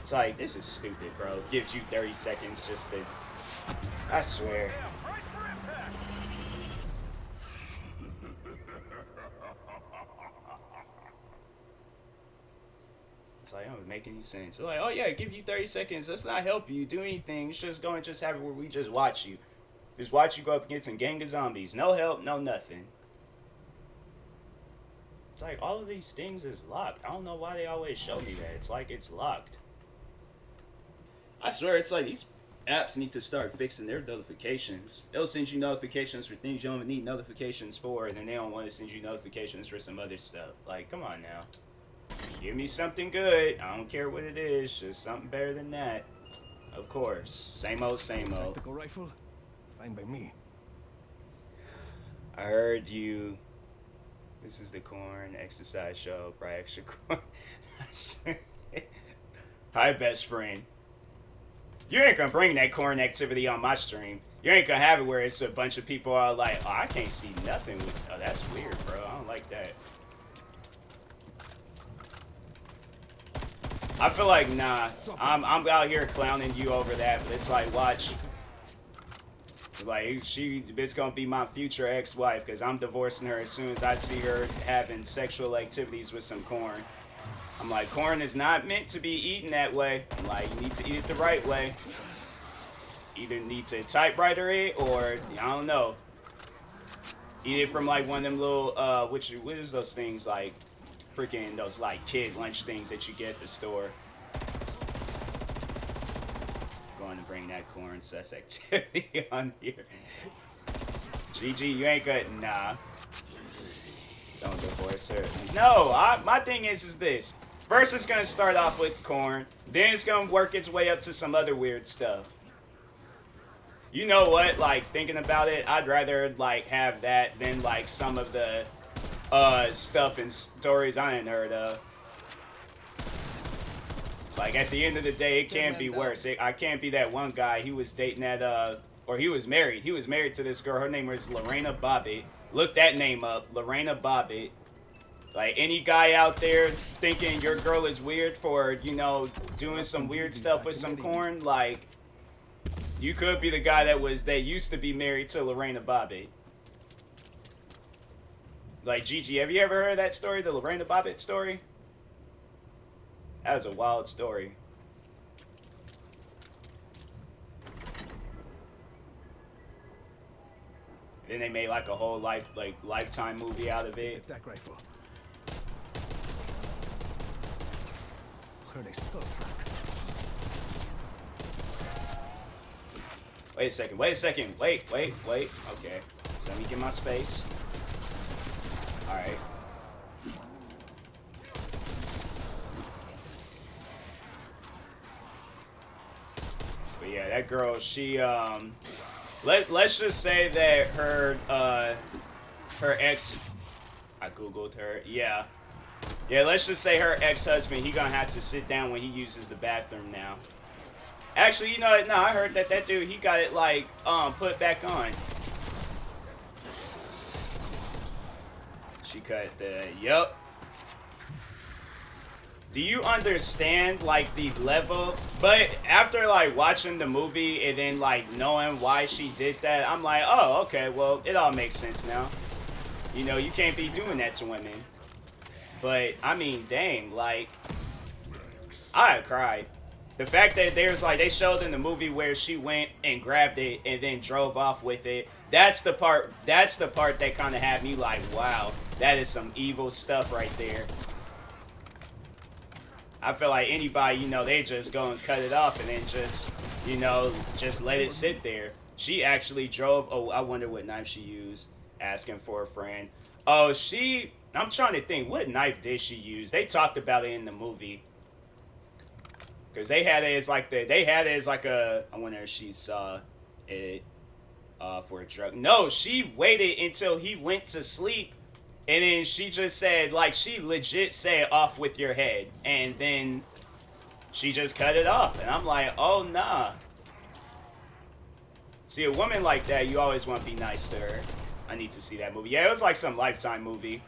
It's like, this is stupid, bro. Gives you 30 seconds just to... I swear. It's like, oh, it make any sense. It's like, oh yeah, give you 30 seconds. Let's not help you do anything. It's just going to just have it where we just watch you. Just watch you go up against a gang of zombies. No help, no nothing. It's like, all of these things is locked. I don't know why they always show me that. It's like it's locked. I swear, it's like these apps need to start fixing their notifications. They'll send you notifications for things you don't need notifications for, and then they don't want to send you notifications for some other stuff. Like, come on now. Give me something good. I don't care what it is. Just something better than that. Of course. Same old, same old. Tactical rifle? Fine by me. I heard you. This is the corn exercise show. Bright extra corn. Hi, best friend. You ain't gonna bring that corn activity on my stream. You ain't gonna have it where it's a bunch of people are like, oh, I can't see nothing with. Oh, that's weird, bro. I don't like that. I feel like, nah. I'm out here clowning you over that, but it's like, watch. Like, it's gonna be my future ex-wife, because I'm divorcing her as soon as I see her having sexual activities with some corn. I'm like, corn is not meant to be eaten that way. I'm like, you need to eat it the right way. Either need to typewriter it, or, I don't know. Eat it from, like, one of them little, what is those things, like, freaking, those, like, kid lunch things that you get at the store. Going to bring that corn sus activity on here. GG, you ain't good. Nah. Don't divorce her. No, my thing is this. First, it's gonna start off with corn. Then it's gonna work its way up to some other weird stuff. You know what? Like, thinking about it, I'd rather, like, have that than, like, some of the stuff and stories I ain't heard of. Like, at the end of the day, it can't be worse. I can't be that one guy. He was dating that, or he was married. He was married to this girl. Her name was Lorena Bobbitt. Look that name up. Lorena Bobbitt. Like, any guy out there thinking your girl is weird for, you know, doing some weird stuff with some corn, like, you could be the guy that used to be married to Lorena Bobbitt. Like, Gigi, have you ever heard that story, the Lorena Bobbitt story? That was a wild story. Then they made like a whole Lifetime movie out of it. Attack rifle. Heard a skull crack. Wait a second, wait a second, wait. Okay, so let me get my space. Alright. But yeah, that girl, she, let's just say that her ex, I googled her, yeah, let's just say her ex-husband, he gonna have to sit down when he uses the bathroom now. Actually, you know what, no, I heard that dude, he got it, like, put back on. She cut the, yup. Do you understand, like, the level? But after, like, watching the movie and then, like, knowing why she did that, I'm like, oh, okay, well, it all makes sense now. You know, you can't be doing that to women. But, I mean, dang, like, I cried. The fact that there's, like, they showed in the movie where she went and grabbed it and then drove off with it, that's the part that kind of had me like, wow, that is some evil stuff right there. I feel like anybody, you know, they just go and cut it off and then just, you know, just let it sit there. She actually drove, oh, I wonder what knife she used, asking for a friend. Oh, I'm trying to think, what knife did she use? They talked about it in the movie. Because they had it as like I wonder if she saw it for a drug. No, she waited until he went to sleep. And then she just said, like, she legit said, off with your head. And then she just cut it off. And I'm like, oh, nah. See, a woman like that, you always want to be nice to her. I need to see that movie. Yeah, it was like some Lifetime movie.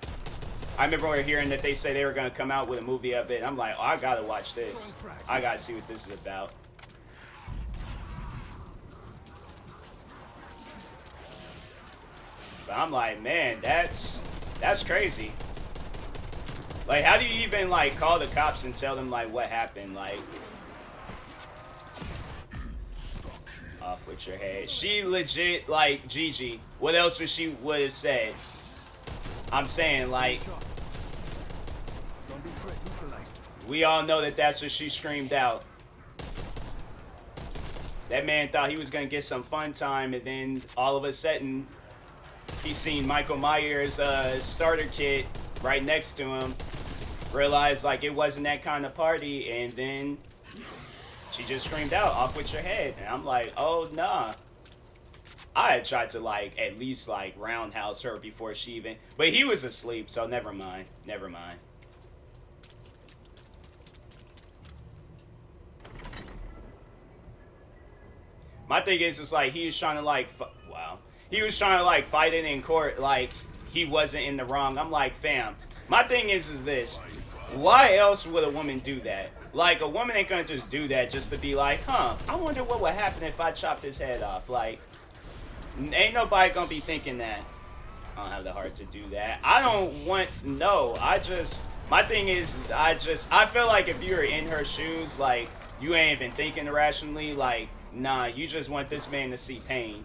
I remember hearing that they say they were gonna come out with a movie of it. I'm like, oh, I gotta watch this. I gotta see what this is about. But I'm like, man, that's crazy. Like, how do you even like call the cops and tell them like what happened? Like, off with your head. She legit like Gigi. What else would she would have said? I'm saying like. We all know that that's what she screamed out. That man thought he was going to get some fun time, and then all of a sudden, he seen Michael Myers' starter kit right next to him, realized like it wasn't that kind of party, and then she just screamed out, off with your head. And I'm like, oh, nah. I had tried to like at least like roundhouse her before she even, but he was asleep, so never mind. Never mind. My thing is, it's like he was trying to like, wow, he was trying to like fight it in court, like he wasn't in the wrong. I'm like, fam. My thing is this: why else would a woman do that? Like, a woman ain't gonna just do that just to be like, huh? I wonder what would happen if I chopped his head off. Like, ain't nobody gonna be thinking that. I don't have the heart to do that. I don't want to know. My thing is, I feel like if you're in her shoes, like, you ain't even thinking rationally, like, nah, you just want this man to see pain.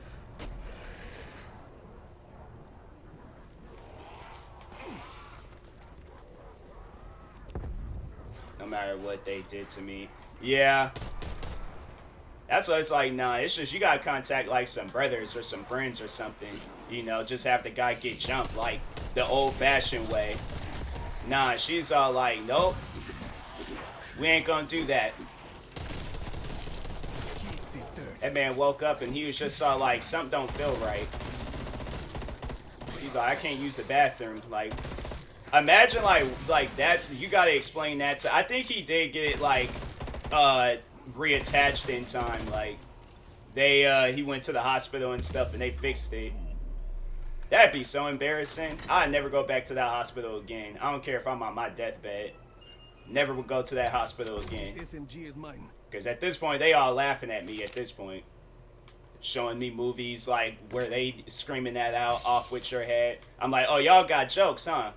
No matter what they did to me. Yeah. That's why it's like, nah, it's just, you gotta contact, like, some brothers or some friends or something. You know, just have the guy get jumped, like, the old-fashioned way. Nah, she's all like, nope. We ain't gonna do that. That man woke up and he was just all like, something don't feel right. He's like, I can't use the bathroom. Like, imagine like that's, you gotta explain that to, I think he did get it like reattached in time. Like, they he went to the hospital and stuff and they fixed it. That'd be so embarrassing. I'd never go back to that hospital again. I don't care if I'm on my deathbed. Never would go to that hospital again. This SMG is mine. Because at this point, they all laughing at me at this point. Showing me movies like where they screaming that out, off with your head. I'm like, oh, y'all got jokes, huh?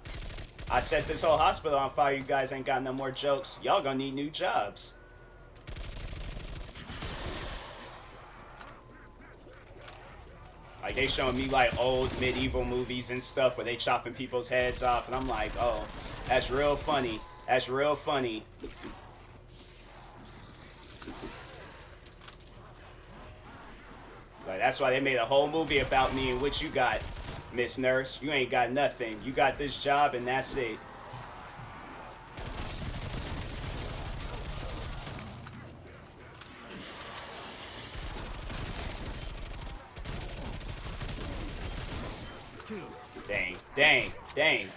I set this whole hospital on fire. You guys ain't got no more jokes. Y'all gonna need new jobs. Like, they showing me like old medieval movies and stuff where they chopping people's heads off. And I'm like, oh, that's real funny. That's real funny. Like, that's why they made a whole movie about me. And what you got, Miss Nurse? You ain't got nothing. You got this job and that's it. Dang, dang, dang.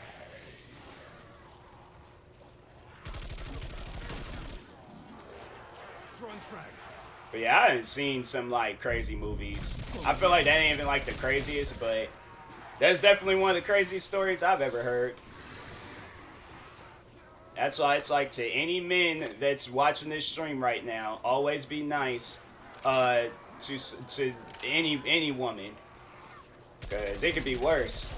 But yeah, I haven't seen some like crazy movies. I feel like that ain't even like the craziest, but that's definitely one of the craziest stories I've ever heard. That's why it's like, to any men that's watching this stream right now, always be nice to any woman, because it could be worse.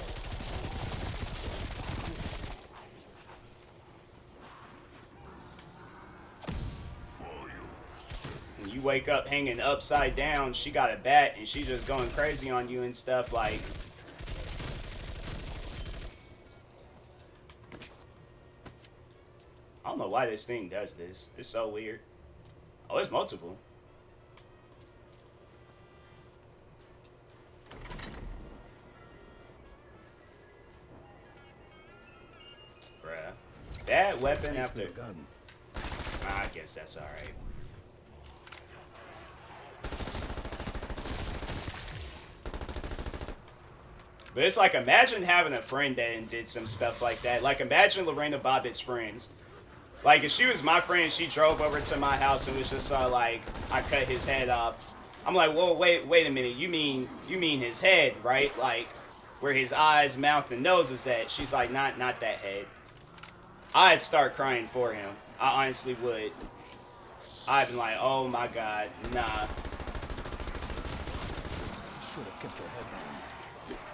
You wake up hanging upside down, she got a bat and she just going crazy on you and stuff. Like, I don't know why this thing does this. It's so weird. Oh, it's multiple. Bruh. That weapon after... I guess that's alright. But it's like, imagine having a friend that did some stuff like that. Like, imagine Lorena Bobbitt's friends. Like, if she was my friend, she drove over to my house and was just like, I cut his head off. I'm like, whoa, wait a minute. You mean his head, right? Like, where his eyes, mouth, and nose is at. She's like, not that head. I'd start crying for him. I honestly would. I'd be like, oh my god, nah. Should have kept your head down.